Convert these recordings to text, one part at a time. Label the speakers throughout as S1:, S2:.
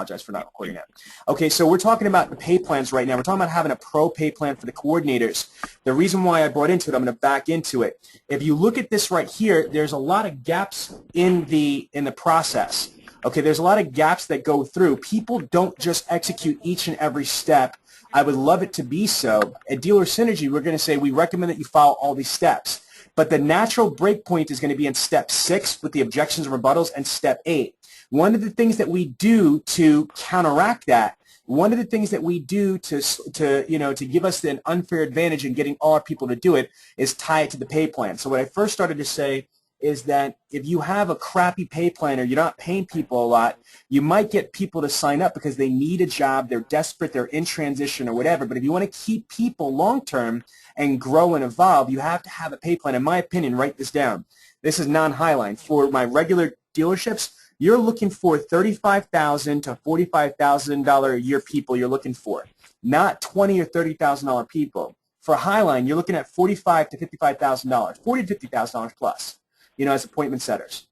S1: apologize for not recording that. Okay, so we're talking about the pay plans right now. We're talking about having a pro pay plan for the coordinators. The reason why I brought into it, I'm going to back into it. If you look at this right here, there's a lot of gaps in the process. Okay, there's a lot of gaps that go through. People don't just execute each and every step. I would love it to be so. At Dealer Synergy, we're going to say we recommend that you follow all these steps. But the natural break point is going to be in step 6 with the objections and rebuttals and step 8. One of the things that we do to counteract that, one of the things that we do to give us an unfair advantage in getting all our people to do it is tie it to the pay plan. So what I first started to say is that if you have a crappy pay plan or you're not paying people a lot, you might get people to sign up because they need a job, they're desperate, they're in transition or whatever. But if you want to keep people long-term and grow and evolve, you have to have a pay plan. In my opinion, write this down. This is non-Highline. For my regular dealerships, you're looking for $35,000 to $45,000 a year people you're looking for, not $20,000 or $30,000 people. For Highline, you're looking at $45,000 to $55,000, $40,000 to $50,000 plus, as appointment setters.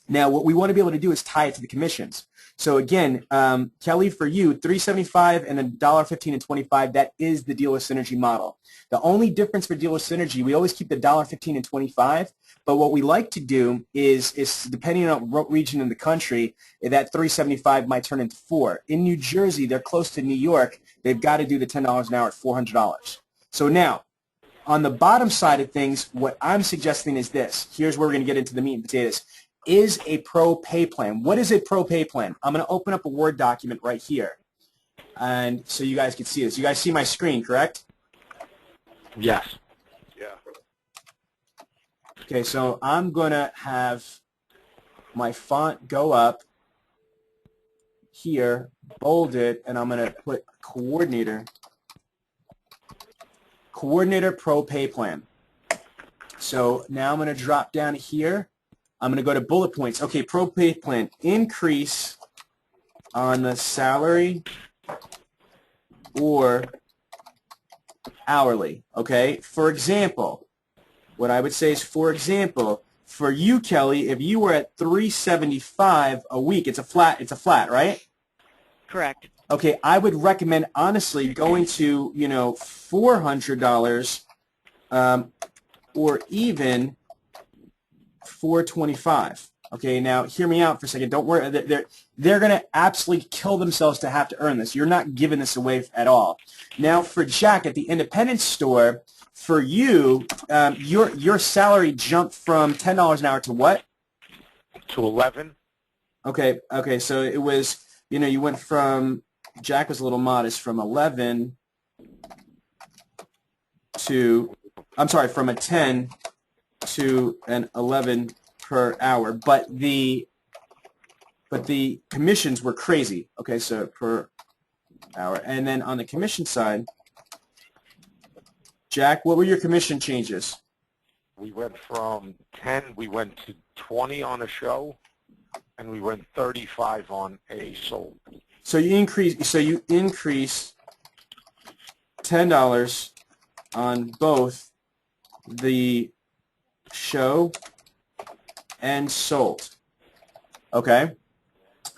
S1: Now, what we want to be able to do is tie it to the commissions. So again, Kelly, for you, $375 and then $1.15 and $25, that is the Dealer Synergy model. The only difference for Dealer Synergy, we always keep the $1.15 and $25, but what we like to do is depending on what region in the country, that $375 might turn into $4. In New Jersey, they're close to New York, they've got to do the $10 an hour at $400. So now, on the bottom side of things, what I'm suggesting is this. Here's where we're going to get into the meat and potatoes. Is a pro pay plan. What is a pro pay plan? I'm going to open up a Word document right here. And so you guys can see this. You guys see my screen, correct?
S2: Yes.
S3: Yeah.
S1: Okay, so I'm going to have my font go up here, bold it, and I'm going to put coordinator pro pay plan. So now I'm going to drop down here. I'm going to go to bullet points. Okay, pro pay plan. Increase on the salary or hourly. Okay, for example, what I would say is, for example, for you, Kelly, if you were at $375 a week, it's a flat, right?
S4: Correct.
S1: Okay, I would recommend, honestly, going to, $400 or even $425. Okay, now hear me out for a second. Don't worry. They're going to absolutely kill themselves to have to earn this. You're not giving this away at all. Now, for Jack at the independent store, for you, your salary jumped from $10 an hour to what?
S2: To 11.
S1: Okay, so it was, you went from, Jack was a little modest, from 11 to, from a 10 to an 11 per hour, but the commissions were crazy. Okay, so per hour, and then on the commission side, Jack, what were your commission changes?
S2: We went from 10, we went to 20 on a show, and we went 35 on a sold.
S1: So you increase $10 on both the show and sold. Okay.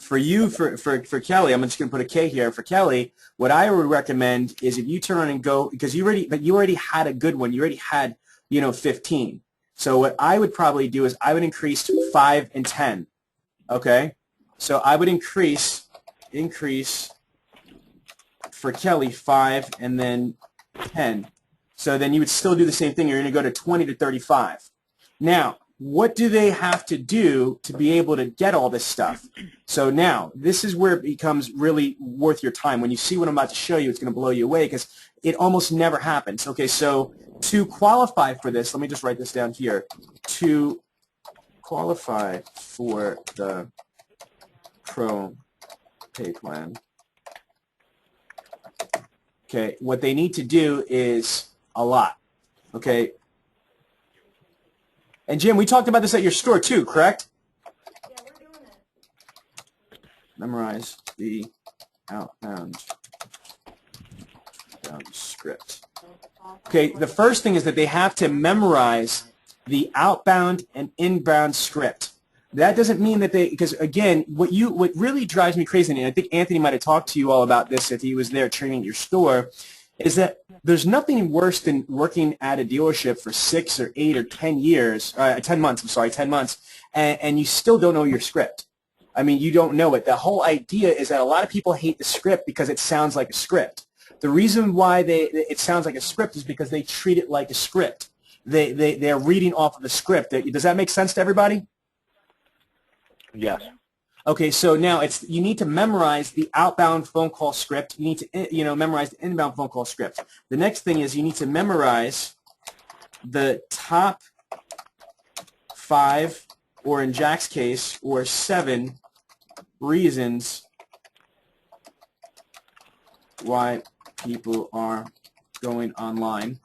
S1: For you, for Kelly, I'm just going to put a K here. For Kelly, what I would recommend is if you turn on and go, because you already had a good one. You already had 15. So what I would probably do is I would increase 5 and 10. Okay. So I would increase for Kelly 5 and then 10. So then you would still do the same thing. You're going to go to 20 to 35. Now, what do they have to do to be able to get all this stuff? So now, this is where it becomes really worth your time. When you see what I'm about to show you, it's going to blow you away because it almost never happens. Okay, so to qualify for this, let me just write this down here. To qualify for the pro pay plan, okay, what they need to do is a lot. Okay. And Jim, we talked about this at your store too, correct?
S5: Yeah, we're doing it.
S1: Memorize the outbound script. Okay, the first thing is that they have to memorize the outbound and inbound script. That doesn't mean that because again, what really drives me crazy, and I think Anthony might have talked to you all about this if he was there training at your store, is that there's nothing worse than working at a dealership for 6 or 8 or 10 years, 10 months, I'm sorry, 10 months, and you still don't know your script. I mean, you don't know it. The whole idea is that a lot of people hate the script because it sounds like a script. The reason why it sounds like a script is because they treat it like a script. They're reading off of the script. Does that make sense to everybody?
S2: Yes.
S1: Okay, so now you need to memorize the outbound phone call script. You need to memorize the inbound phone call script. The next thing is you need to memorize the top 5, or in Jack's case, or 7 reasons why people are going online.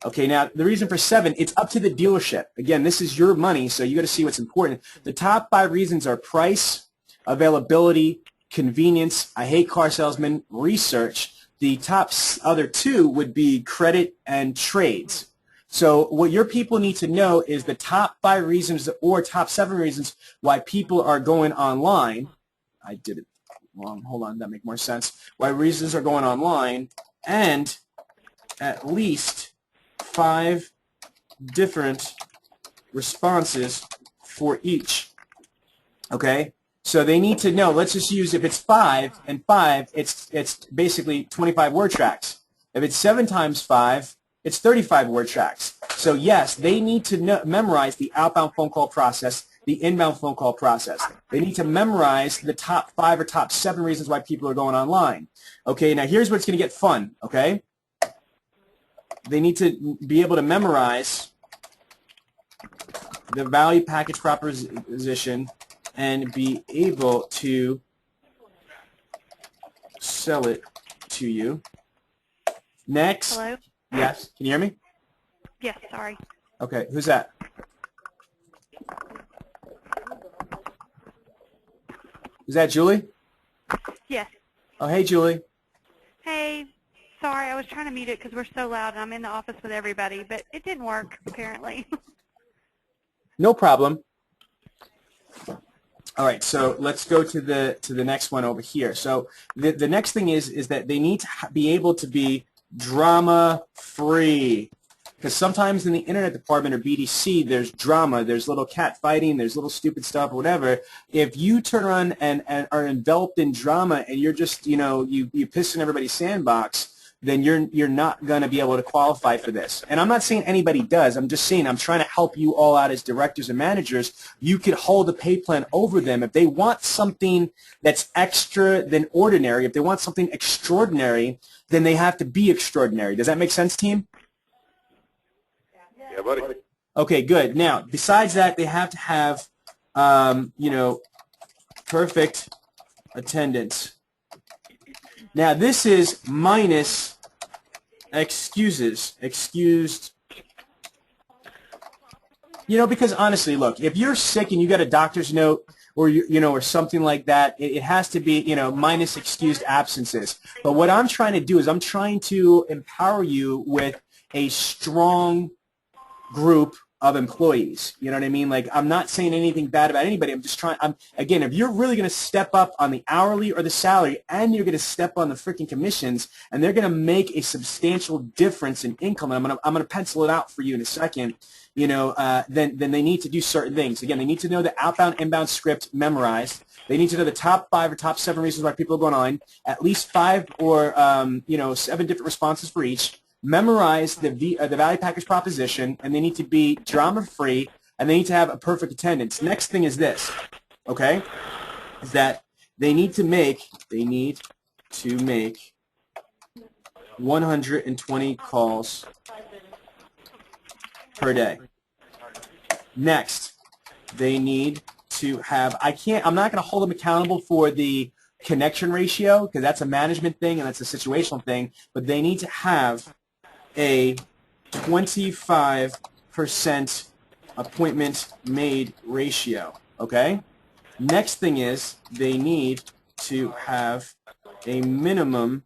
S1: Okay, now the reason for 7, it's up to the dealership. Again, this is your money, so you got to see what's important. The top 5 reasons are price, availability, convenience, I hate car salesmen, research. The top other 2 would be credit and trades. So what your people need to know is the top 5 reasons or top 7 reasons why people are going online. I did it wrong. Hold on, that make more sense. Why reasons are going online, and at least 5 different responses for each. Okay? So they need to know, let's just use, if it's 5 and 5, it's basically 25 word tracks. If it's 7 times 5, it's 35 word tracks. So yes, they need to memorize the outbound phone call process, the inbound phone call process. They need to memorize the top 5 or top 7 reasons why people are going online. Okay, now here's where it's going to get fun, okay? They need to be able to memorize the value package proposition and be able to sell it to you. Next.
S3: Hello?
S1: Yes. Can you hear me?
S3: Yes, sorry.
S1: Okay. Who's that? Is that Julie?
S3: Yes.
S1: Oh, hey, Julie.
S3: Hey, sorry, I was trying to mute it because we're so loud and I'm in the office with everybody, but it didn't work, apparently.
S1: No problem. All right, so let's go to the next one over here. So the next thing is that they need to be able to be drama-free. Because sometimes in the internet department or BDC, there's drama, there's little cat fighting, there's little stupid stuff or whatever. If you turn around and are enveloped in drama and you're just, you piss in everybody's sandbox, then you're not going to be able to qualify for this. And I'm not saying anybody does. I'm just saying I'm trying to help you all out as directors and managers. You could hold a pay plan over them. If they want something that's extra than ordinary, if they want something extraordinary, then they have to be extraordinary. Does that make sense, team?
S2: Yeah, buddy.
S1: Okay, good. Now, besides that, they have to have, perfect attendance. Now, this is minus excused. Because honestly, look, if you're sick and you got a doctor's note or or something like that, it has to be, minus excused absences. But what I'm trying to do is I'm trying to empower you with a strong group of employees. You know what I mean? Like, I'm not saying anything bad about anybody. I'm just trying. Again, if you're really going to step up on the hourly or the salary, and you're going to step on the freaking commissions, and they're going to make a substantial difference in income, and I'm going to pencil it out for you in a second. Then they need to do certain things. Again, they need to know the outbound, inbound script memorized. They need to know the top 5 or top 7 reasons why people are going on. At least 5 or 7 different responses for each. Memorize the value package proposition, and they need to be drama-free, and they need to have a perfect attendance. Next thing is this, okay, is that they need to make 120 calls per day. Next, they need to have, I'm not going to hold them accountable for the connection ratio because that's a management thing and that's a situational thing, but they need to have a 25% appointment made ratio, okay? Next thing is they need to have a minimum,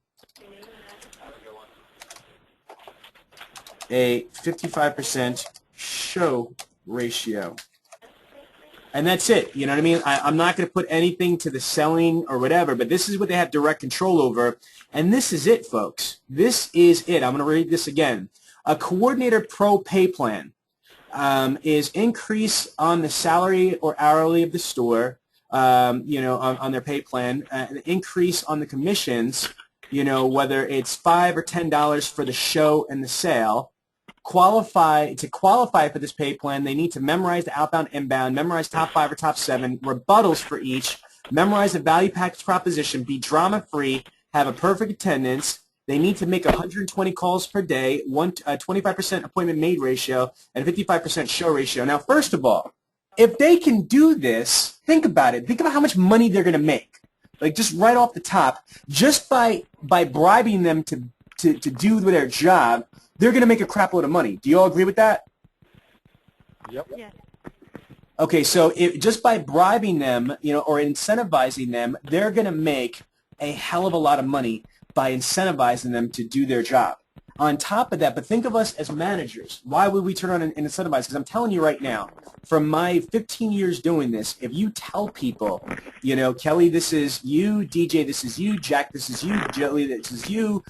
S1: a 55% show ratio. And that's it. You know what I mean? I'm not going to put anything to the selling or whatever, but this is what they have direct control over. And this is it, folks. This is it. I'm going to read this again. A coordinator pro pay plan is increase on the salary or hourly of the store, on their pay plan, increase on the commissions, whether it's $5 or $10 for the show and the sale. To qualify for this pay plan, they need to memorize the outbound, inbound, memorize top 5 or top 7, rebuttals for each, memorize the value package proposition, be drama-free, have a perfect attendance. They need to make 120 calls per day, 25% appointment made ratio, and 55% show ratio. Now, first of all, if they can do this, think about it. Think about how much money they're going to make. Like just right off the top, just by bribing them to do their job, they're going to make a crap load of money. Do you all agree with that?
S2: Yep.
S3: Yes.
S1: Okay, so just by bribing them, or incentivizing them, they're going to make a hell of a lot of money by incentivizing them to do their job. On top of that, but think of us as managers. Why would we turn on and incentivize? Because I'm telling you right now, from my 15 years doing this, if you tell people, Kelly, this is you, DJ, this is you, Jack, this is you, Joey, this is you,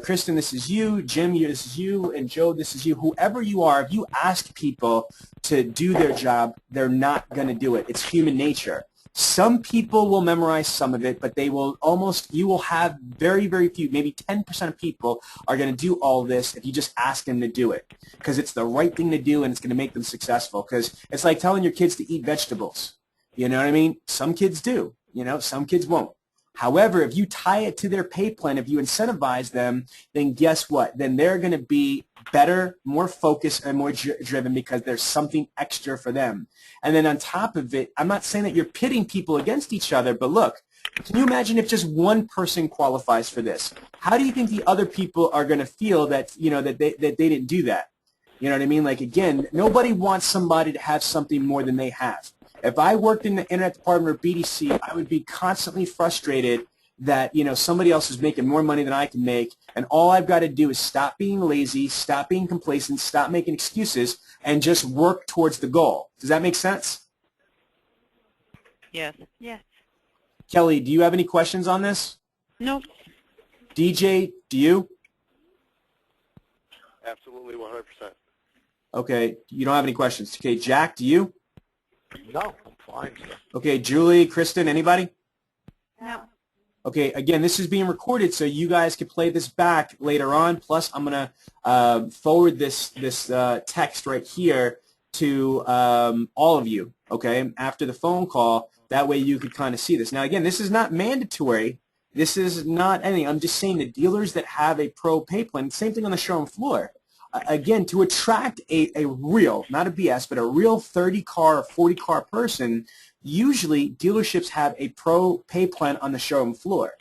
S1: Kristen, this is you, Jim, this is you, and Joe, this is you, whoever you are, if you ask people to do their job, they're not going to do it. It's human nature. Some people will memorize some of it, but you will have very, very few, maybe 10% of people are going to do all this if you just ask them to do it because it's the right thing to do and it's going to make them successful because it's like telling your kids to eat vegetables. You know what I mean? Some kids do, some kids won't. However, if you tie it to their pay plan, if you incentivize them, then guess what? Then they're going to be better, more focused, and more driven because there's something extra for them. And then on top of it, I'm not saying that you're pitting people against each other, but look, can you imagine if just one person qualifies for this? How do you think the other people are going to feel that, that they didn't do that? You know what I mean? Like, again, nobody wants somebody to have something more than they have. If I worked in the internet department or BDC, I would be constantly frustrated that, somebody else is making more money than I can make, and all I've got to do is stop being lazy, stop being complacent, stop making excuses, and just work towards the goal. Does that make sense?
S4: Yes.
S3: Yes.
S1: Kelly, do you have any questions on this?
S4: No.
S1: DJ, do you?
S2: Absolutely, 100%.
S1: Okay, you don't have any questions. Okay, Jack, do you?
S2: No, I'm fine, sir.
S1: Okay, Julie, Kristen, anybody?
S3: No.
S1: Okay, again, this is being recorded, so you guys can play this back later on. Plus, I'm going to forward this text right here to all of you, okay, after the phone call. That way you could kind of see this. Now, again, this is not mandatory. This is not anything. I'm just saying the dealers that have a pro pay plan, same thing on the showroom floor. Again, to attract a real, not a BS, but a real 30-car or 40-car person, usually dealerships have a pro pay plan on the showroom floor.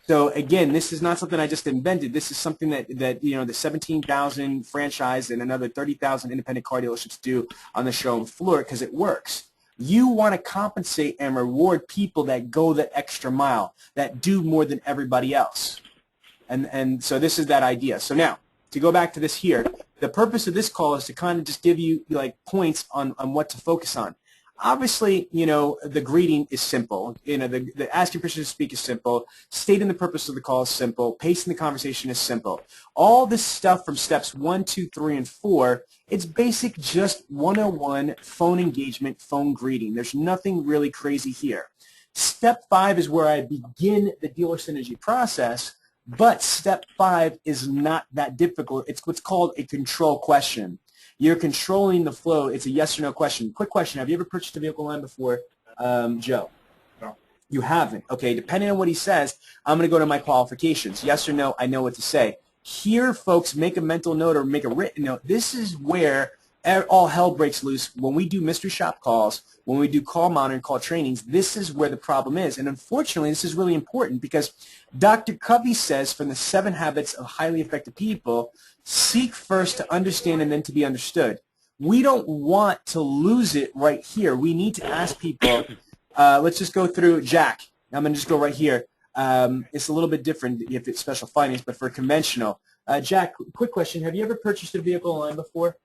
S1: So again, this is not something I just invented. This is something that the 17,000 franchise and another 30,000 independent car dealerships do on the showroom floor because it works. You want to compensate and reward people that go that extra mile, that do more than everybody else. And so this is that idea. So now, to go back to this here, the purpose of this call is to kind of just give you like points on what to focus on. Obviously, the greeting is simple. The asking permission to speak is simple. Stating the purpose of the call is simple. Pacing the conversation is simple. All this stuff from steps 1, 2, 3, and 4, it's basic just 101 phone engagement, phone greeting. There's nothing really crazy here. Step 5 is where I begin the dealer synergy process, but step 5 is not that difficult. It's what's called a control question. You're controlling the flow. It's a yes or no question. Quick question. Have you ever purchased a vehicle online before, Joe?
S2: No.
S1: You haven't. Okay, depending on what he says, I'm going to go to my qualifications. Yes or no, I know what to say. Here, folks, make a mental note or make a written note. This is where all hell breaks loose. When we do mystery shop calls, when we do call monitoring, call trainings, this is where the problem is. And unfortunately, this is really important because Dr. Covey says from the 7 Habits of Highly Effective People, seek first to understand and then to be understood. We don't want to lose it right here. We need to ask people, let's just go through Jack. I'm going to just go right here. It's a little bit different if it's special finance, but for conventional. Jack, quick question. Have you ever purchased a vehicle online before?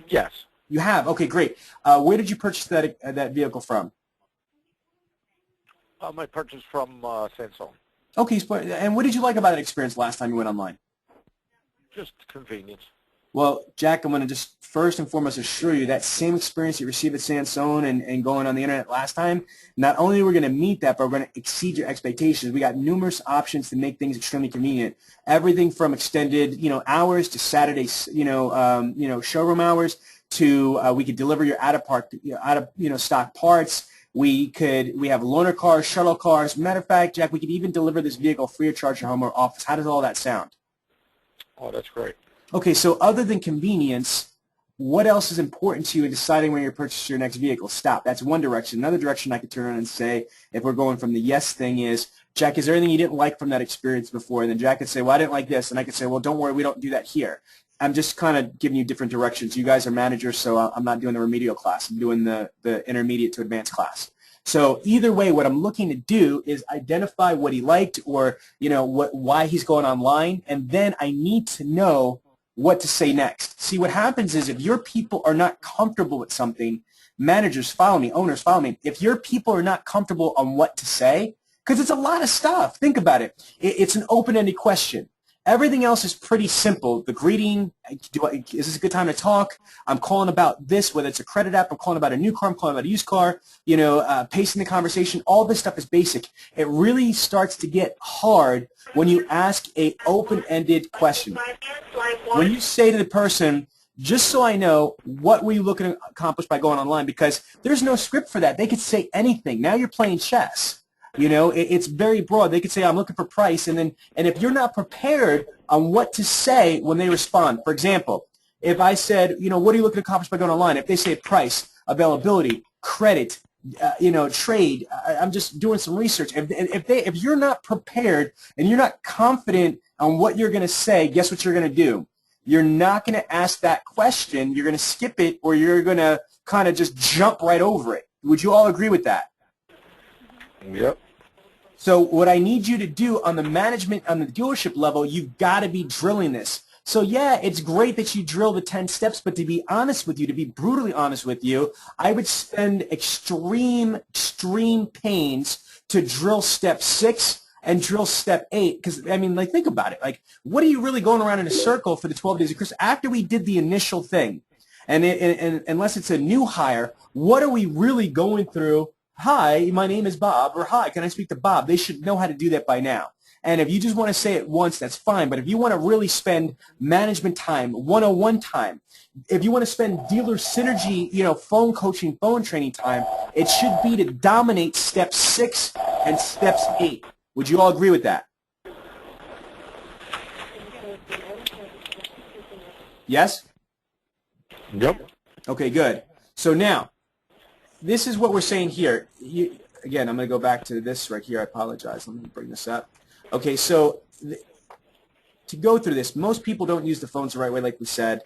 S2: Yes.
S1: You have? Okay, great. Where did you purchase that vehicle from?
S2: I purchased from Sansone.
S1: Okay, and what did you like about that experience last time you went online?
S2: Just convenience.
S1: Well, Jack, I'm going to just first and foremost assure you that same experience you received at Sansone and going on the internet last time, not only are we going to meet that, but we're going to exceed your expectations. We got numerous options to make things extremely convenient. Everything from extended, hours to Saturday, showroom hours to we could deliver your out of stock parts. We have loaner cars, shuttle cars. Matter of fact, Jack, we could even deliver this vehicle free of charge to your home or office. How does all that sound?
S2: Oh, that's great.
S1: Okay, so other than convenience, what else is important to you in deciding when you're purchasing your next vehicle? Stop. That's one direction. Another direction I could turn around and say, if we're going from the yes thing is, Jack, is there anything you didn't like from that experience before? And then Jack could say, well, I didn't like this. And I could say, well, don't worry, we don't do that here. I'm just kind of giving you different directions. You guys are managers, so I'm not doing the remedial class. I'm doing the intermediate to advanced class. So either way, what I'm looking to do is identify what he liked or, why he's going online, and then I need to know what to say next. See, what happens is if your people are not comfortable with something, managers follow me, owners follow me. If your people are not comfortable on what to say, because it's a lot of stuff. Think about it. It's an open-ended question. Everything else is pretty simple. The greeting, is this a good time to talk? I'm calling about this, whether it's a credit app, I'm calling about a new car, I'm calling about a used car, pacing the conversation. All this stuff is basic. It really starts to get hard when you ask a open-ended question. When you say to the person, just so I know, what were you looking to accomplish by going online? Because there's no script for that. They could say anything. Now you're playing chess. It's very broad. They could say, I'm looking for price, and if you're not prepared on what to say when they respond, for example, if I said, what are you looking to accomplish by going online? If they say price, availability, credit, trade, I'm just doing some research. If you're not prepared and you're not confident on what you're going to say, guess what you're going to do? You're not going to ask that question. You're going to skip it, or you're going to kind of just jump right over it. Would you all agree with that?
S2: Yep.
S1: So what I need you to do on the management, on the dealership level, you've got to be drilling this. So yeah, it's great that you drill the 10 steps, but to be honest with you, to be brutally honest with you, I would spend extreme pains to drill step 6 and drill step 8. Because, think about it. What are you really going around in a circle for the 12 days of Christmas? After we did the initial thing, and unless it's a new hire, what are we really going through? Hi, my name is Bob, or hi, can I speak to Bob? They should know how to do that by now. And if you just want to say it once, that's fine. But if you want to really spend management time, 101 time, if you want to spend dealer synergy, phone coaching, phone training time, it should be to dominate step 6 and steps 8. Would you all agree with that? Yes?
S2: Yep.
S1: Okay, good. So now, this is what we're saying here. Again, I'm going to go back to this right here. I apologize. Let me bring this up. Okay, so to go through this, most people don't use the phones the right way, like we said.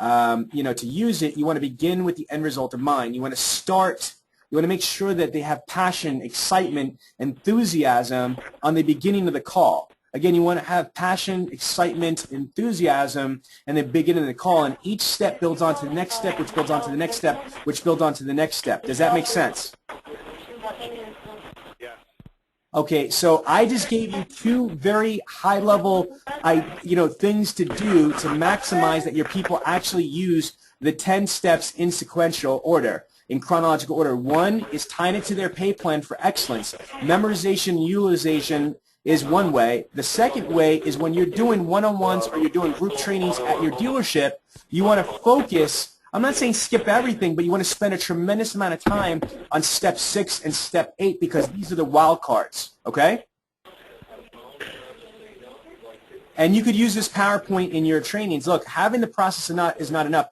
S1: To use it, you want to begin with the end result in mind. You want to start. You want to make sure that they have passion, excitement, enthusiasm on the beginning of the call. Again, you want to have passion, excitement, enthusiasm, and the beginning of the call, and each step builds on to the next step, which builds on to the next step, which builds on to the next step. Does that make sense?
S2: Yeah.
S1: Okay, so I just gave you 2 very high-level, things to do to maximize that your people actually use the 10 steps in sequential order, in chronological order. 1 is tying it to their pay plan for excellence. Memorization, utilization is one way. The second way is when you're doing one-on-ones or you're doing group trainings at your dealership, you want to focus. I'm not saying skip everything, but you want to spend a tremendous amount of time on step 6 and step 8 because these are the wild cards, okay? And you could use this PowerPoint in your trainings. Look, having the process is not enough.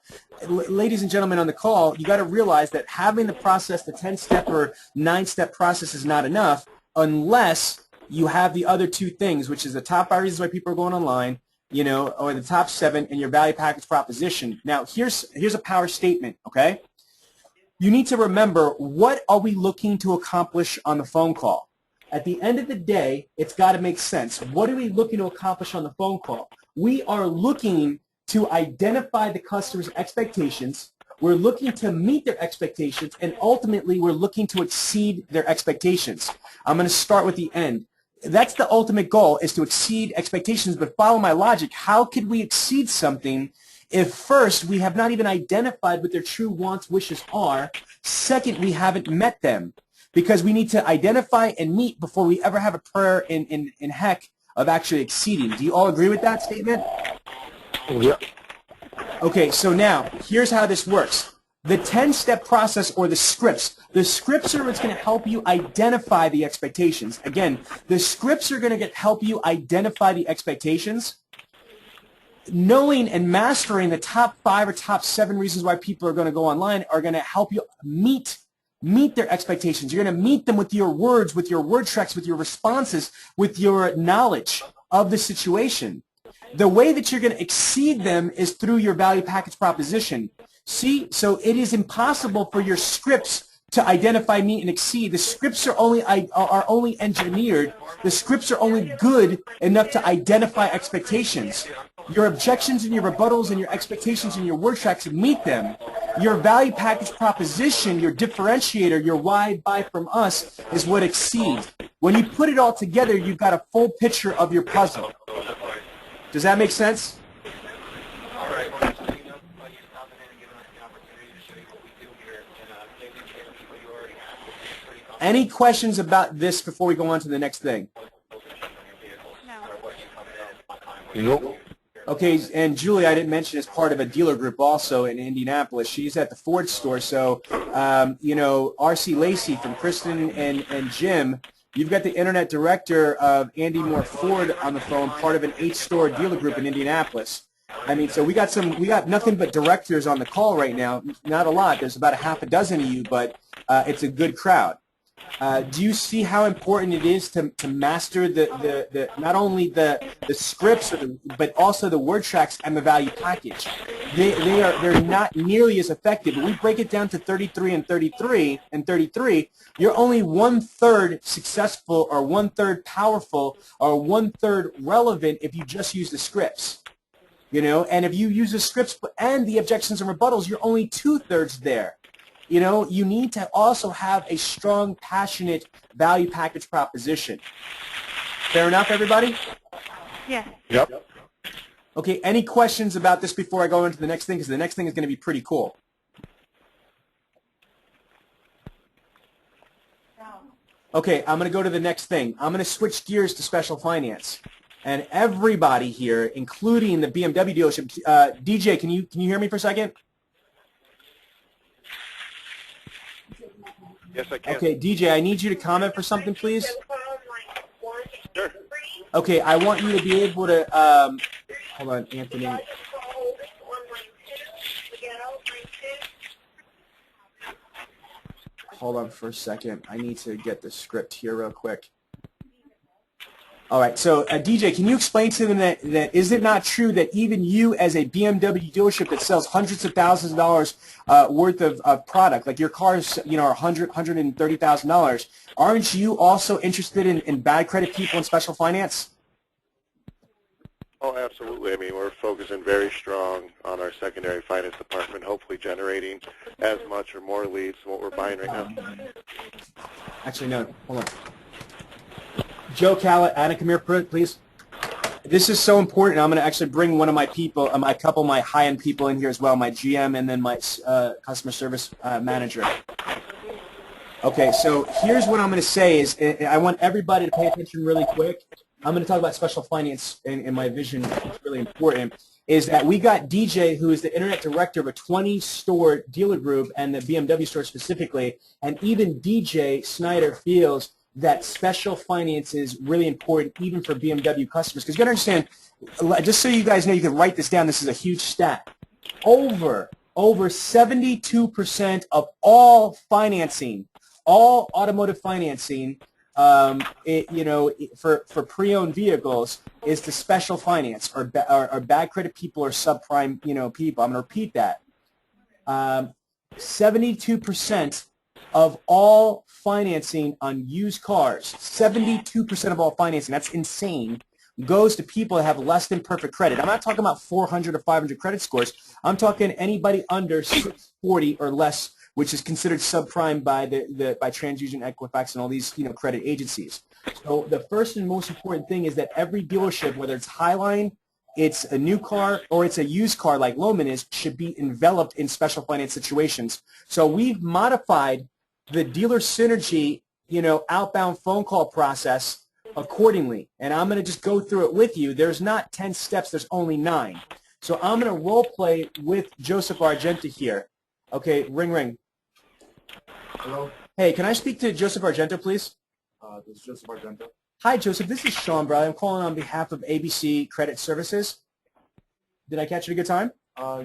S1: Ladies and gentlemen on the call, you got to realize that having the process, the 10-step or 9-step process is not enough unless you have the other 2 things, which is the top 5 reasons why people are going online, or the top 7 in your value package proposition. Now, here's a power statement, okay? You need to remember, what are we looking to accomplish on the phone call? At the end of the day, it's got to make sense. What are we looking to accomplish on the phone call? We are looking to identify the customer's expectations. We're looking to meet their expectations, and ultimately we're looking to exceed their expectations. I'm going to start with the end. That's the ultimate goal, is to exceed expectations, but follow my logic. How could we exceed something if first we have not even identified what their true wants, wishes are? Second, we haven't met them, because we need to identify and meet before we ever have a prayer in heck of actually exceeding. Do you all agree with that statement?
S2: Yeah.
S1: Okay, so now, here's how this works. The 10-step process, or the scripts. The scripts are what's going to help you identify the expectations. Again, the scripts are going to help you identify the expectations. Knowing and mastering the top 5 or top 7 reasons why people are going to go online are going to help you meet their expectations. You're going to meet them with your words, with your word tracks, with your responses, with your knowledge of the situation. The way that you're going to exceed them is through your value package proposition. See, so it is impossible for your scripts to identify, meet, and exceed. The scripts are only engineered. The scripts are only good enough to identify expectations. Your objections and your rebuttals and your expectations and your word tracks meet them. Your value package proposition, your differentiator, your why buy from us is what exceeds. When you put it all together, you've got a full picture of your puzzle. Does that make sense? Any questions about this before we go on to the next thing?
S3: No.
S2: Nope.
S1: Okay, and Julie, I didn't mention, is part of a dealer group also in Indianapolis. She's at the Ford store. So, you know, R.C. Lacey from Kristen and Jim, you've got the internet director of Andy Moore Ford on the phone, part of an 8-store dealer group in Indianapolis. I mean, so we got nothing but directors on the call right now. Not a lot. There's about a half a dozen of you, but it's a good crowd. Do you see how important it is to master the not only the scripts but also the word tracks and the value package? They're not nearly as effective. When we break it down to 33 and 33, you're only 1/3 successful, or 1/3 powerful, or 1/3 relevant if you just use the scripts. You know, and if you use the scripts and the objections and rebuttals, you're only 2/3 there. You know, you need to also have a strong, passionate value package proposition. Fair enough, everybody?
S3: Yes.
S2: Yep.
S1: Okay, any questions about this before I go into the next thing? Because the next thing is going to be pretty cool. Okay, I'm going to go to the next thing. I'm going to switch gears to special finance. And everybody here, including the BMW dealership, DJ, can you hear me for a second?
S2: Yes, I can.
S1: Okay, DJ, I need you to comment for something, please.
S2: Sure.
S1: Okay, I want you to be able to, hold on, Anthony. Hold on for a second. I need to get the script here real quick. All right, so DJ, can you explain to them that is it not true that even you, as a BMW dealership that sells hundreds of thousands of dollars worth of product, like your cars, you know, are $130,000, aren't you also interested in bad credit people and special finance?
S4: Oh, absolutely. I mean, we're focusing very strong on our secondary finance department, hopefully generating as much or more leads than what we're buying right now.
S1: Actually, no, hold on. Joe Callett, Anna, come here, please. This is so important. I'm going to actually bring one of my people, a couple of my high-end people in here as well, my GM and then my customer service manager. Okay, so here's what I'm going to say is I want everybody to pay attention really quick. I'm going to talk about special finance in my vision. It's really important. Is that we got DJ, who is the internet director of a 20-store dealer group and the BMW store specifically, and even DJ Snyder feels that special finance is really important even for BMW customers. Because you got to understand, just so you guys know, you can write this down, this is a huge stat. Over 72% of all financing, all automotive financing, for pre-owned vehicles is the special finance or bad credit people or subprime, people. I'm going to repeat that. 72% of all financing on used cars, 72% of all financing, that's insane, goes to people that have less than perfect credit. I'm not talking about 400 or 500 credit scores. I'm talking anybody under 640 or less, which is considered subprime by by TransUnion, Equifax, and all these credit agencies. So the first and most important thing is that every dealership, whether it's Highline, it's a new car, or it's a used car like Loman is, should be enveloped in special finance situations. So we've modified the dealer synergy, outbound phone call process accordingly. And I'm going to just go through it with you. There's not 10 steps. There's only 9. So I'm going to role play with Joseph Argenta here. Okay, ring, ring.
S6: Hello,
S1: Hey, can I speak to Joseph Argenta, please?
S6: this is Joseph Argento.
S1: Hi, Joseph. This is Sean Bradley. I'm calling on behalf of ABC Credit Services. Did I catch you at a good time?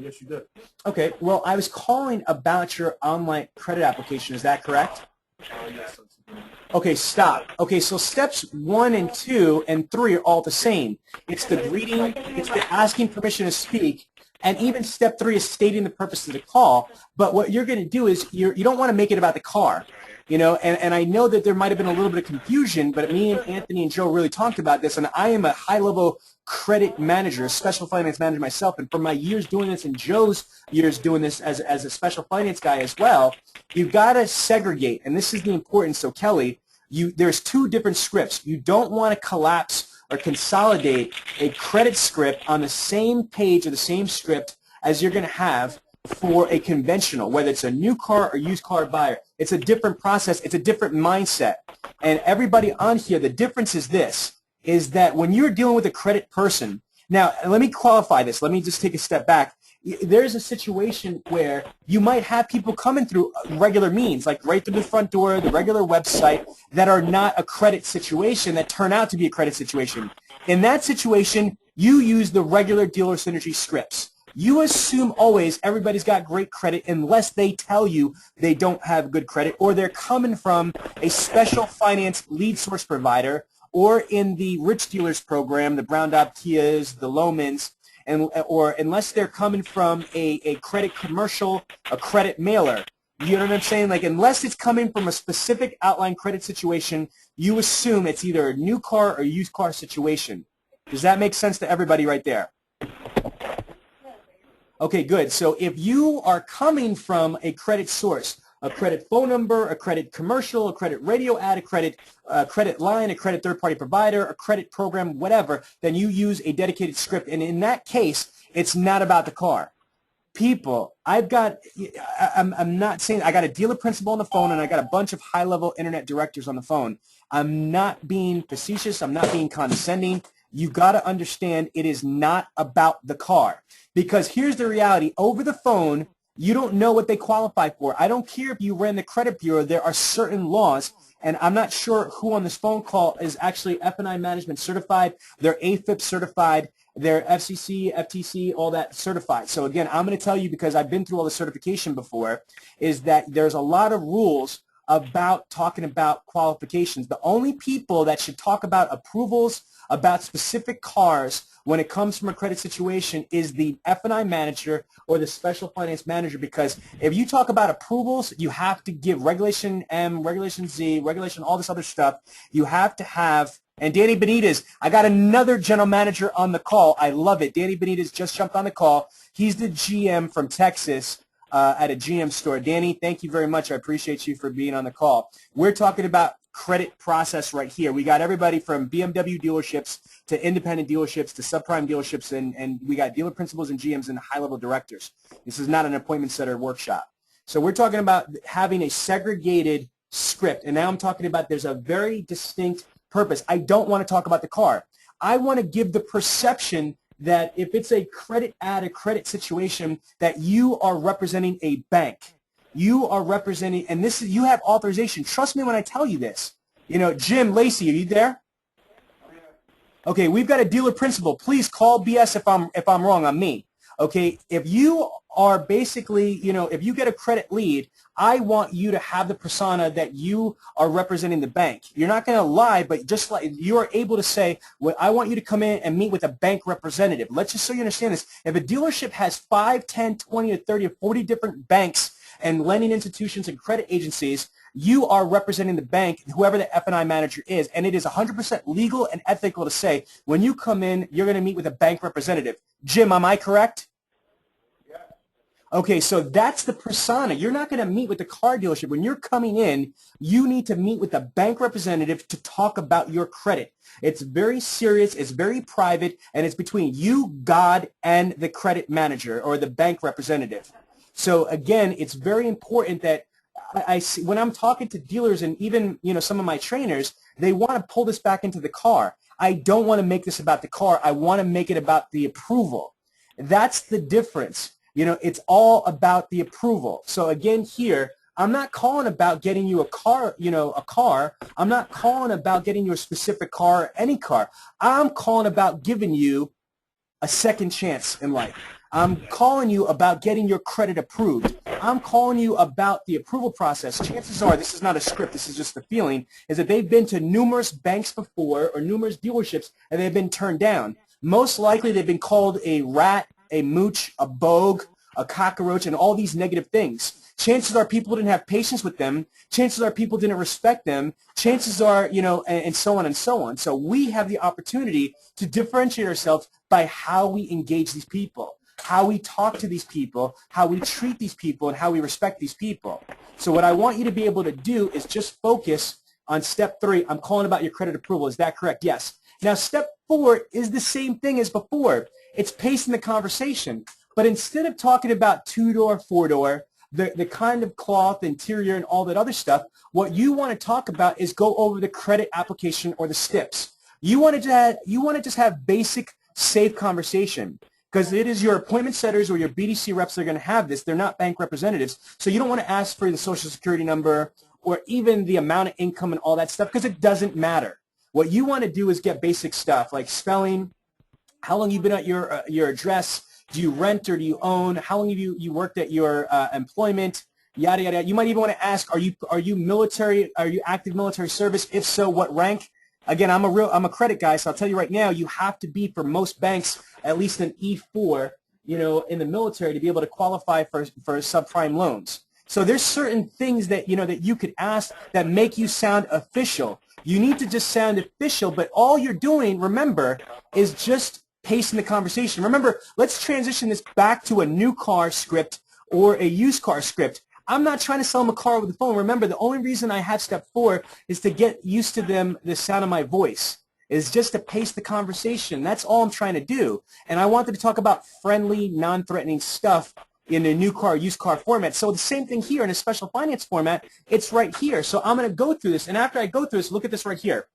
S6: Yes, you did.
S1: Okay. Well, I was calling about your online credit application. Is that correct?
S6: Yes, that's
S1: Okay, stop. Okay, so steps 1 and 2 and 3 are all the same. It's the greeting, it's the asking permission to speak, and even step 3 is stating the purpose of the call. But what you're going to do is you don't want to make it about the car. And I know that there might have been a little bit of confusion, but me and Anthony and Joe really talked about this, and I am a high-level credit manager, a special finance manager myself, and from my years doing this and Joe's years doing this as a special finance guy as well, you've got to segregate, and this is the importance. So, Kelly, there's 2 different scripts. You don't want to collapse or consolidate a credit script on the same page or the same script as you're going to have for a conventional, whether it's a new car or used car buyer. It's a different process. It's a different mindset. And everybody on here, the difference is this, is that when you're dealing with a credit person, now let me qualify this. Let me just take a step back. There's a situation where you might have people coming through regular means, like right through the front door, the regular website, that are not a credit situation, that turn out to be a credit situation. In that situation, you use the regular dealer synergy scripts. You assume always everybody's got great credit unless they tell you they don't have good credit, or they're coming from a special finance lead source provider, or in the rich dealers program, the Brown Dot Kias, the Lomans, or unless they're coming from a credit commercial, a credit mailer. You know what I'm saying? Like, unless it's coming from a specific outline credit situation, you assume it's either a new car or used car situation. Does that make sense to everybody right there? Okay, good. So if you are coming from a credit source, a credit phone number, a credit commercial, a credit radio ad, a credit line, a credit third-party provider, a credit program, whatever, then you use a dedicated script. And in that case, it's not about the car. People, I'm not saying, I got a dealer principal on the phone and I got a bunch of high-level internet directors on the phone. I'm not being facetious. I'm not being condescending. You've got to understand it is not about the car. Because here's the reality. Over the phone, you don't know what they qualify for. I don't care if you ran the credit bureau. There are certain laws, and I'm not sure who on this phone call is actually F&I management certified. They're AFIP certified. They're FCC, FTC, all that certified. So again, I'm going to tell you, because I've been through all the certification before, is that there's a lot of rules about talking about qualifications. The only people that should talk about approvals, about specific cars when it comes from a credit situation is the F&I manager or the special finance manager, because if you talk about approvals, you have to give Regulation M, Regulation Z, Regulation all this other stuff. You have to have, and Danny Benitez, I got another general manager on the call. I love it. Danny Benitez just jumped on the call. He's the GM from Texas at a GM store. Danny, thank you very much. I appreciate you for being on the call. We're talking about credit process right here. We got everybody from BMW dealerships to independent dealerships to subprime dealerships, and we got dealer principals and GMs and high-level directors. This is not an appointment setter workshop. So we're talking about having a segregated script, and now I'm talking about there's a very distinct purpose. I don't want to talk about the car. I want to give the perception that if it's a credit ad, a credit situation, that you are representing a bank. You are representing, and this is, you have authorization. Trust me when I tell you this. You know, Jim Lacey, are you there? Okay, we've got a dealer principal. Please call BS if I'm wrong on me. Okay, if you are basically, you know, if you get a credit lead, I want you to have the persona that you are representing the bank. You're not going to lie, but just like you are able to say, well, I want you to come in and meet with a bank representative. Let's just so you understand this. If a dealership has 5, 10, 20, or 30, or 40 different banks and lending institutions and credit agencies, you are representing the bank, whoever the F&I manager is, and it is 100% legal and ethical to say when you come in, you're going to meet with a bank representative. Jim, am I correct? Okay, so that's the persona. You're not going to meet with the car dealership. When you're coming in, you need to meet with the bank representative to talk about your credit. It's very serious, it's very private, and it's between you, God, and the credit manager or the bank representative. So again, it's very important that I see when I'm talking to dealers and even some of my trainers, they want to pull this back into the car. I don't want to make this about the car. I want to make it about the approval. That's the difference. It's all about the approval. So again here, I'm not calling about getting you a car, a car. I'm not calling about getting you a specific car or any car. I'm calling about giving you a second chance in life. I'm calling you about getting your credit approved. I'm calling you about the approval process. Chances are, this is not a script, this is just the feeling, is that they've been to numerous banks before or numerous dealerships and they've been turned down. Most likely they've been called a rat, a mooch, a bogue, a cockroach, and all these negative things. Chances are people didn't have patience with them. Chances are people didn't respect them. Chances are, and so on and so on. So we have the opportunity to differentiate ourselves by how we engage these people, how we talk to these people, how we treat these people, and how we respect these people. So what I want you to be able to do is just focus on step 3. I'm calling about your credit approval. Is that correct? Yes. Now, step 4 is the same thing as before. It's pacing the conversation. But instead of talking about 2-door, 4-door, the kind of cloth, interior, and all that other stuff, what you want to talk about is go over the credit application or the steps. You want to just have basic, safe conversation because it is your appointment setters or your BDC reps that are going to have this. They're not bank representatives. So you don't want to ask for the Social Security number or even the amount of income and all that stuff because it doesn't matter. What you want to do is get basic stuff like spelling, how long you've been at your address, do you rent or do you own, how long have you worked at your employment, yada, yada. You might even want to ask, are you military, are you active military service? If so, what rank? Again, I'm a credit guy, so I'll tell you right now, you have to be, for most banks, at least an E4, in the military to be able to qualify for subprime loans. So there's certain things that, that you could ask that make you sound official. You need to just sound official, but all you're doing, remember, is just pacing the conversation. Remember, let's transition this back to a new car script or a used car script. I'm not trying to sell them a car over the phone. Remember, the only reason I have step 4 is to get used to the sound of my voice, is just to pace the conversation. That's all I'm trying to do. And I wanted to talk about friendly, non-threatening stuff in a new car, used car format. So the same thing here in a special finance format, it's right here. So I'm going to go through this. And after I go through this, look at this right here.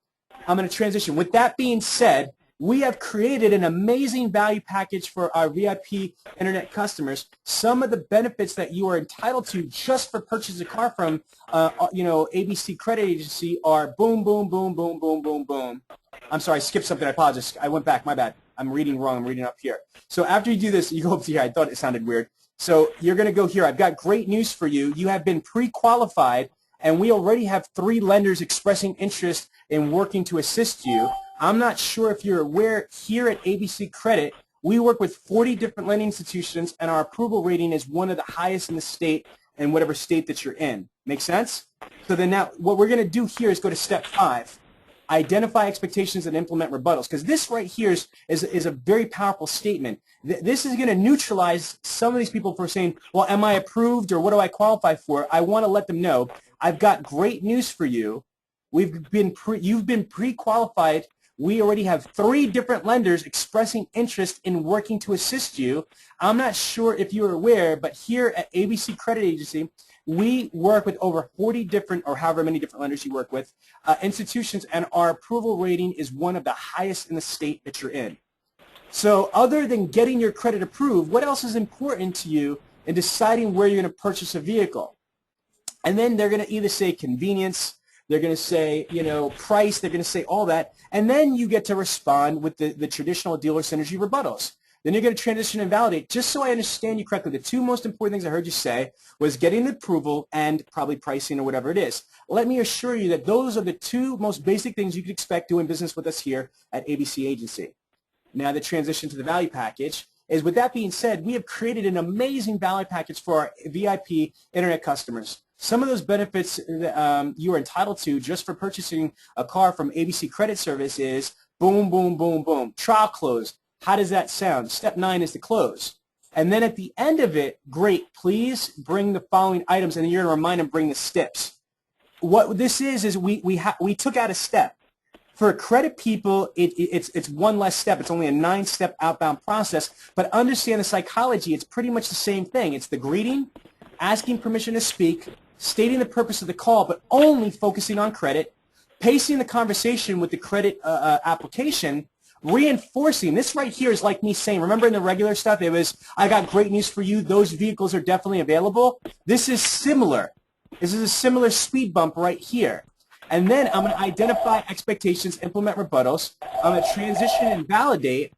S1: I'm going to transition. With that being said, we have created an amazing value package for our VIP internet customers. Some of the benefits that you are entitled to just for purchasing a car from, ABC Credit Agency are boom, boom, boom, boom, boom, boom, boom. I'm sorry, I skipped something. I apologize. I went back. My bad. I'm reading wrong. I'm reading up here. So after you do this, you go up to here. I thought it sounded weird. So you're going to go here. I've got great news for you. You have been pre-qualified, and we already have 3 lenders expressing interest in working to assist you. I'm not sure if you're aware, here at ABC Credit, we work with 40 different lending institutions, and our approval rating is one of the highest in the state in whatever state that you're in. Make sense? So then now what we're going to do here is go to step 5. Identify expectations and implement rebuttals, because this right here is a very powerful statement. This is going to neutralize some of these people for saying, well, am I approved or what do I qualify for? I want to let them know, I've got great news for you. You've been pre-qualified. We already have 3 different lenders expressing interest in working to assist you. I'm not sure if you're aware, but here at ABC Credit Agency, we work with over 40 different, or however many different lenders you work with, institutions, and our approval rating is one of the highest in the state that you're in. So other than getting your credit approved, what else is important to you in deciding where you're going to purchase a vehicle? And then they're going to either say convenience, they're going to say, price, they're going to say all that, and then you get to respond with the traditional dealer synergy rebuttals. Then you're going to transition and validate. Just so I understand you correctly, the 2 most important things I heard you say was getting the approval and probably pricing or whatever it is. Let me assure you that those are the 2 most basic things you could expect doing business with us here at ABC Agency. Now the transition to the value package. is, with that being said, we have created an amazing value package for our VIP internet customers. Some of those benefits you are entitled to just for purchasing a car from ABC Credit Service is boom, boom, boom, boom. Trial close. How does that sound? Step 9 is to close. And then at the end of it, great, please bring the following items, and then you're going to remind them, bring the steps. What this is we took out a step. For credit people, it's one less step. It's only a 9-step outbound process. But understand the psychology. It's pretty much the same thing. It's the greeting, asking permission to speak, stating the purpose of the call, but only focusing on credit, pacing the conversation with the credit application, reinforcing. This right here is like me saying, remember in the regular stuff, it was, I got great news for you. Those vehicles are definitely available. This is similar. This is a similar speed bump right here. And then I'm going to identify expectations, implement rebuttals. I'm going to transition and validate.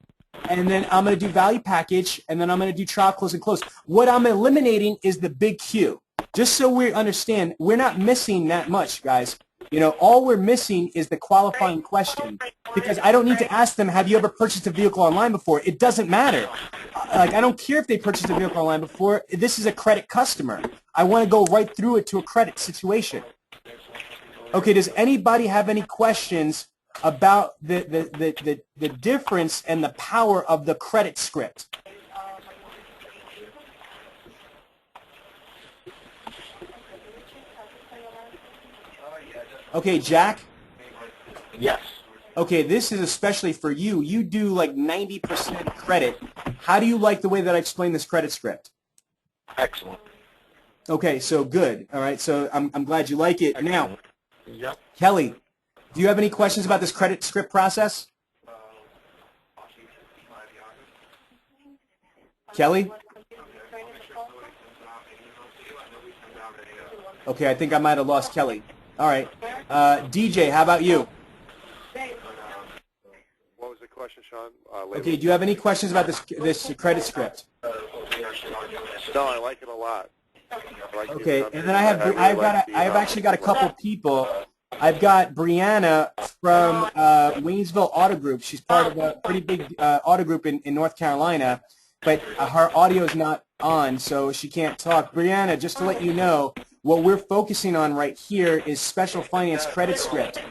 S1: And then I'm going to do value package. And then I'm going to do trial, close, and close. What I'm eliminating is the big Q. Just so we understand, we're not missing that much, guys. You know, all we're missing is the qualifying question, because I don't need to ask them, have you ever purchased a vehicle online before? It doesn't matter. Like, I don't care if they purchased a vehicle online before. This is a credit customer. I want to go right through it to a credit situation. Okay, does anybody have any questions about the difference and the power of the credit script? Okay, Jack?
S2: Yes.
S1: Okay, this is especially for you. You do like 90% credit. How do you like the way that I explain this credit script?
S2: Excellent.
S1: Okay, so good. All right, so I'm glad you like it. Now,
S2: Yep.
S1: Kelly, do you have any questions about this credit script process? Kelly? Okay, I think I might have lost Kelly. All right. DJ, how about you?
S4: What was the question, Sean?
S1: Okay, do you have any questions about this credit script?
S4: No, I like it a lot.
S1: Okay, and then I've actually got a couple people. I've got Brianna from Waynesville Auto Group. She's part of a pretty big auto group in North Carolina, but her audio is not on, so she can't talk. Brianna, just to let you know, what we're focusing on right here is special finance credit script.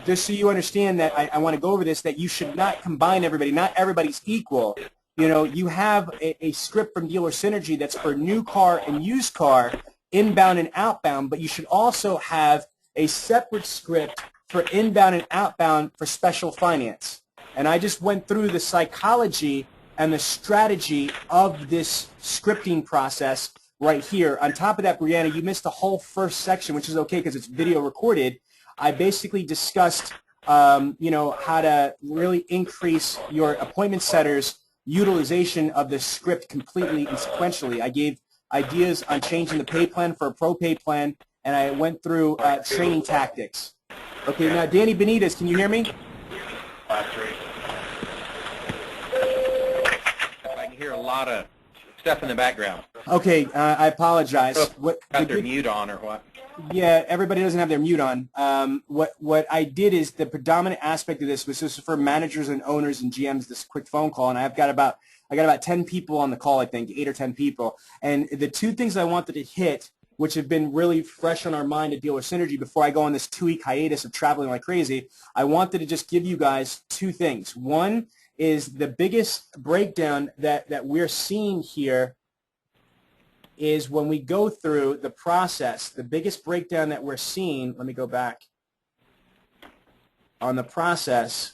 S1: Just so you understand that I want to go over this, that you should not combine everybody. Not everybody's equal. You know, you have a script from Dealer Synergy that's for new car and used car, inbound and outbound, but you should also have a separate script for inbound and outbound for special finance. And I just went through the psychology and the strategy of this scripting process right here. On top of that, Brianna, you missed the whole first section, which is okay because it's video recorded. I basically discussed, you know, how to really increase your appointment setters' utilization of the script completely and sequentially. I gave ideas on changing the pay plan for a pro pay plan, and I went through training tactics. Okay, now Danny Benitez, can you hear me?
S7: I can hear a lot of stuff in the background.
S1: Okay, I apologize.
S7: Got their mute on or what?
S1: Yeah, everybody doesn't have their mute on. What I did is the predominant aspect of this was just for managers and owners and GMs, this quick phone call, and I got about 10 people on the call, I think, 8 or 10 people. And the two things I wanted to hit, which have been really fresh on our mind at Dealer Synergy before I go on this 2-week hiatus of traveling like crazy, I wanted to just give you guys two things. One is the biggest breakdown that we're seeing here is when we go through the process, the biggest breakdown that we're seeing, let me go back on the process,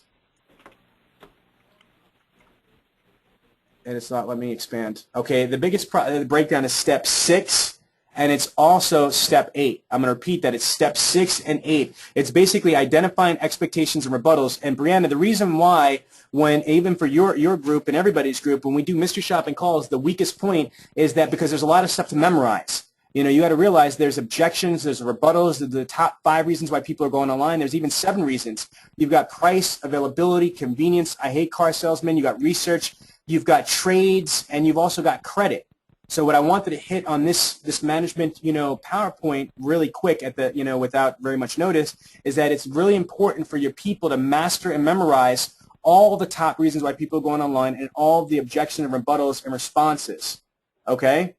S1: and it's not letting me expand. Okay, the biggest breakdown is step 6, and it's also step 8. I'm going to repeat that. It's step 6 and 8. It's basically identifying expectations and rebuttals. And Brianna, the reason why, when even for your group and everybody's group, when we do mystery shopping calls, the weakest point is that because there's a lot of stuff to memorize. You know, you got to realize there's objections, there's rebuttals, the top 5 reasons why people are going online. There's even 7 reasons. You've got price, availability, convenience. I hate car salesmen. You've got research. You've got trades, and you've also got credit. So what I wanted to hit on this management, you know, PowerPoint really quick at the, you know, without very much notice, is that it's really important for your people to master and memorize all the top reasons why people are going online and all the objections and rebuttals and responses. Okay?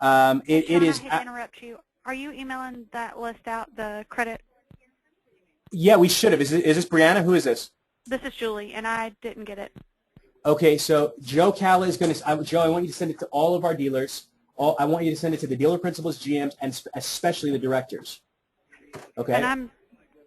S3: Sean,
S1: It
S3: I
S1: is.
S3: hate to interrupt you. Are you emailing that list out, the credit?
S1: Yeah, we should have. Is this Brianna? Who is this?
S3: This is Julie, and I didn't get it.
S1: Okay, so Joe Calla is going to. Joe, I want you to send it to all of our dealers. I want you to send it to the dealer principals, GMs, and especially the directors. Okay.
S3: And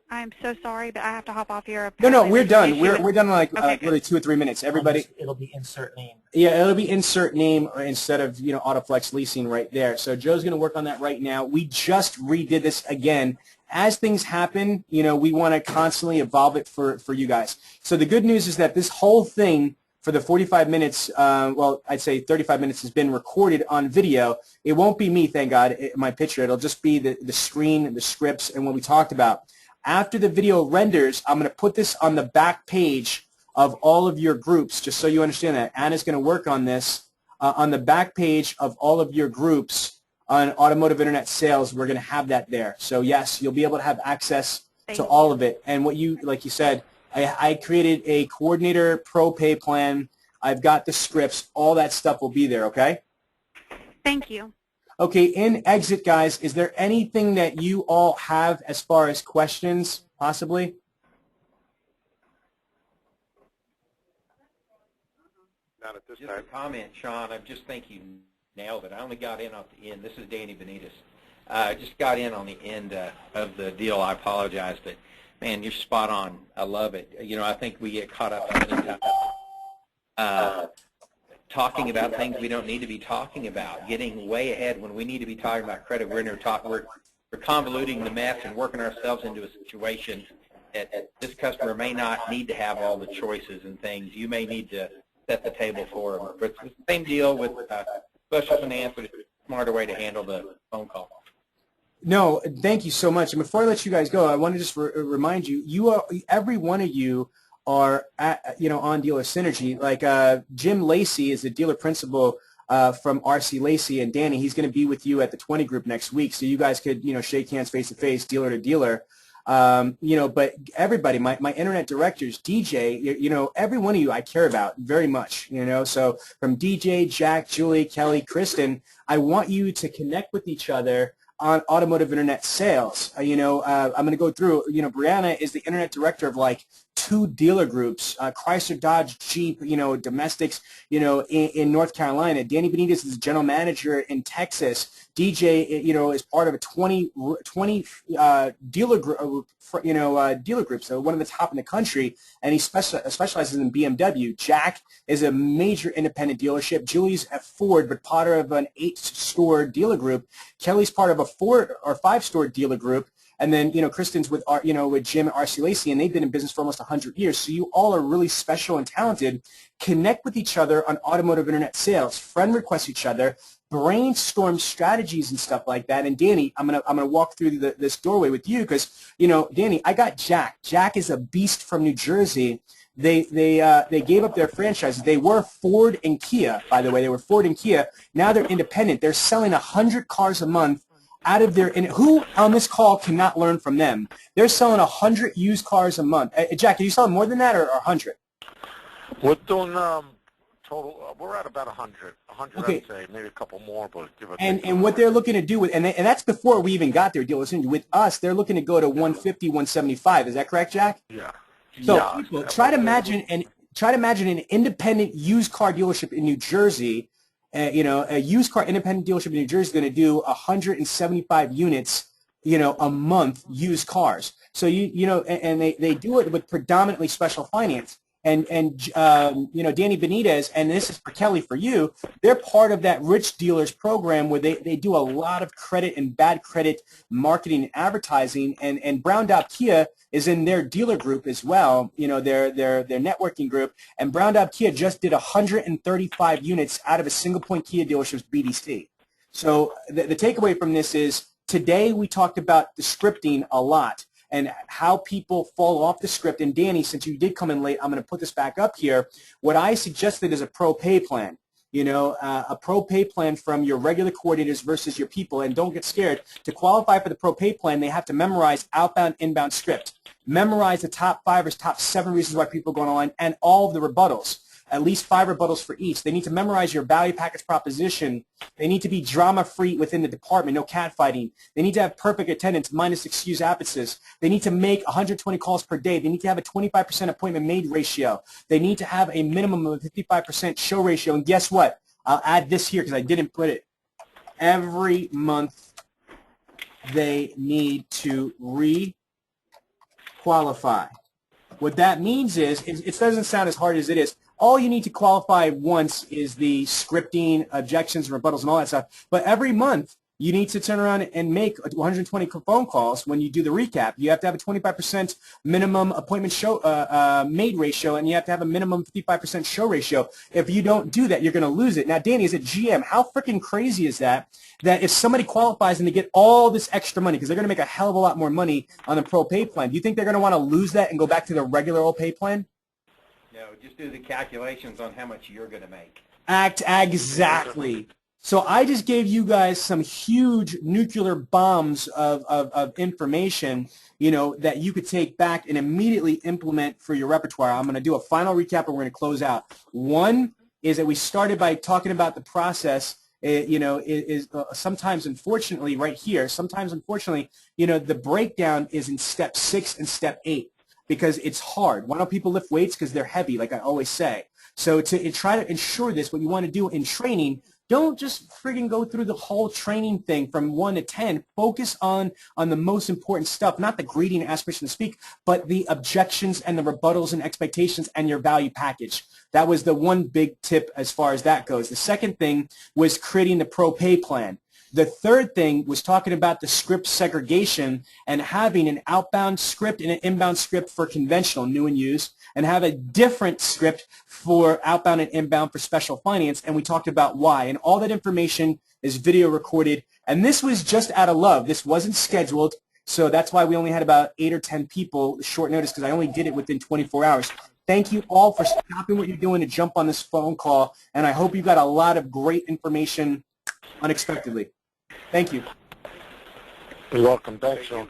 S3: I'm so sorry, but I have to hop off here.
S1: No,
S3: Apparently
S1: we're
S3: there's an
S1: done.
S3: issue
S1: We're done in like
S3: Okay, good.
S1: really 2 or 3 minutes. Everybody.
S8: It'll be insert name.
S1: Yeah, it'll be insert name instead of Autoflex leasing right there. So Joe's going to work on that right now. We just redid this again. As things happen, we want to constantly evolve it for you guys. So the good news is that this whole thing for the 45 minutes, well, I'd say 35 minutes has been recorded on video. It won't be me, thank God, my picture. It'll just be the screen, the scripts, and what we talked about. After the video renders, I'm going to put this on the back page of all of your groups, just so you understand that. Anna's going to work on this. On the back page of all of your groups on Automotive Internet Sales, we're going to have that there. So, yes, you'll be able to have access to all of it. And like you said, I created a Coordinator Pro Pay plan. I've got the scripts. All that stuff will be there, okay?
S3: Thank you.
S1: Okay, in exit, guys, is there anything that you all have as far as questions, possibly?
S4: Not at this
S7: Just a
S4: time.
S7: comment, Sean. I just think you nailed it. I only got in at the end. This is Danny Benitez. I just got in on the end of the deal. I apologize, but, man, you're spot on. I love it. I think we get caught up many times talking about things we don't need to be talking about, getting way ahead when we need to be talking about credit. We're in there we're convoluting the mess and working ourselves into a situation that this customer may not need to have all the choices and things. You may need to set the table for them. But it's the same deal with special finance, but it's a smarter way to handle the phone call.
S1: No, thank you so much. And before I let you guys go, I want to just remind you, every one of you are on Dealer Synergy. Like Jim Lacey is the dealer principal from RC Lacey, and Danny, he's going to be with you at the 20 group next week, so you guys could shake hands face to face, dealer to dealer. But everybody, my internet directors, DJ, every one of you I care about very much, So from DJ, Jack, Julie, Kelly, Kristen, I want you to connect with each other on Automotive Internet Sales. I'm going to go through, Brianna is the internet director of like 2 dealer groups, Chrysler, Dodge, Jeep, domestics, in North Carolina. Danny Benitez is the general manager in Texas. DJ, is part of a 20 dealer group, dealer groups, so one of the top in the country, and he specializes in BMW. Jack is a major independent dealership. Julie's at Ford, but part of an 8-store dealer group. Kelly's part of a 4 or 5-store dealer group. And then, Kristen's with Jim at RC Lacey, and they've been in business for almost 100 years. So you all are really special and talented. Connect with each other on Automotive Internet Sales. Friend request each other. Brainstorm strategies and stuff like that. And Danny, I'm gonna walk through this doorway with you because, Danny, I got Jack. Jack is a beast from New Jersey. They gave up their franchises. They were Ford and Kia, by the way. They were Ford and Kia. Now they're independent. They're selling 100 cars a month. Out of their, and who on this call cannot learn from them? They're selling 100 used cars a month. Jack, are you selling more than that or 100?
S2: We're doing total. We're at about 100. 100,
S1: Okay.
S2: I'd say, maybe a couple more, but give or
S1: And
S2: take.
S1: what they're looking to do with, and that's before we even got there, dealers. With us, they're looking to go to 150, 175. Is that correct, Jack?
S2: Yeah.
S1: So
S2: Yeah.
S1: people, try to imagine an independent used car dealership in New Jersey. A used car independent dealership in New Jersey is going to do 175 units, a month used cars. So and they do it with predominantly special finance. And Danny Benitez, and this is for Kelly for you, they're part of that Rich Dealers program where they do a lot of credit and bad credit marketing and advertising. And Brown Dot Kia is in their dealer group as well, their networking group. And Brown Dot Kia just did 135 units out of a single point Kia dealership's BDC. So the takeaway from this is today we talked about the scripting a lot and how people fall off the script. And Danny, since you did come in late, I'm going to put this back up here. What I suggested is a pro pay plan. a pro pay plan from your regular coordinators versus your people. And don't get scared. To qualify for the pro pay plan, they have to memorize outbound, inbound script. Memorize the top 5 or top 7 reasons why people go online and all of the rebuttals. At least 5 rebuttals for each. They need to memorize your value package proposition. They need to be drama-free within the department, no catfighting. They need to have perfect attendance, minus excused absences. They need to make 120 calls per day. They need to have a 25% appointment made ratio. They need to have a minimum of a 55% show ratio. And guess what? I'll add this here because I didn't put it. Every month they need to re-qualify. What that means is, it doesn't sound as hard as it is. All you need to qualify once is the scripting, objections, rebuttals, and all that stuff. But every month, you need to turn around and make 120 phone calls when you do the recap. You have to have a 25% minimum appointment show made ratio, and you have to have a minimum 55% show ratio. If you don't do that, you're going to lose it. Now, Danny, as a GM, how freaking crazy is that if somebody qualifies and they get all this extra money, because they're going to make a hell of a lot more money on the pro pay plan, do you think they're going to want to lose that and go back to the regular old pay plan?
S7: No, just do the calculations on how much you're going to make.
S1: Exactly. So I just gave you guys some huge nuclear bombs of information, that you could take back and immediately implement for your repertoire. I'm going to do a final recap and we're going to close out. One is that we started by talking about the process. Sometimes, unfortunately, right here, the breakdown is in step 6 and step 8. Because it's hard. Why don't people lift weights? Because they're heavy, like I always say. So to try to ensure this, what you want to do in training, don't just friggin' go through the whole training thing from 1 to 10. Focus on the most important stuff, not the greeting, aspiration to speak, but the objections and the rebuttals and expectations and your value package. That was the one big tip as far as that goes. The second thing was creating the pro pay plan. The third thing was talking about the script segregation and having an outbound script and an inbound script for conventional, new and used, and have a different script for outbound and inbound for special finance, and we talked about why. And all that information is video recorded, and this was just out of love. This wasn't scheduled, so that's why we only had about 8 or 10 people short notice, because I only did it within 24 hours. Thank you all for stopping what you're doing to jump on this phone call, and I hope you got a lot of great information unexpectedly. Thank you.
S2: You're welcome. Thanks, Sean.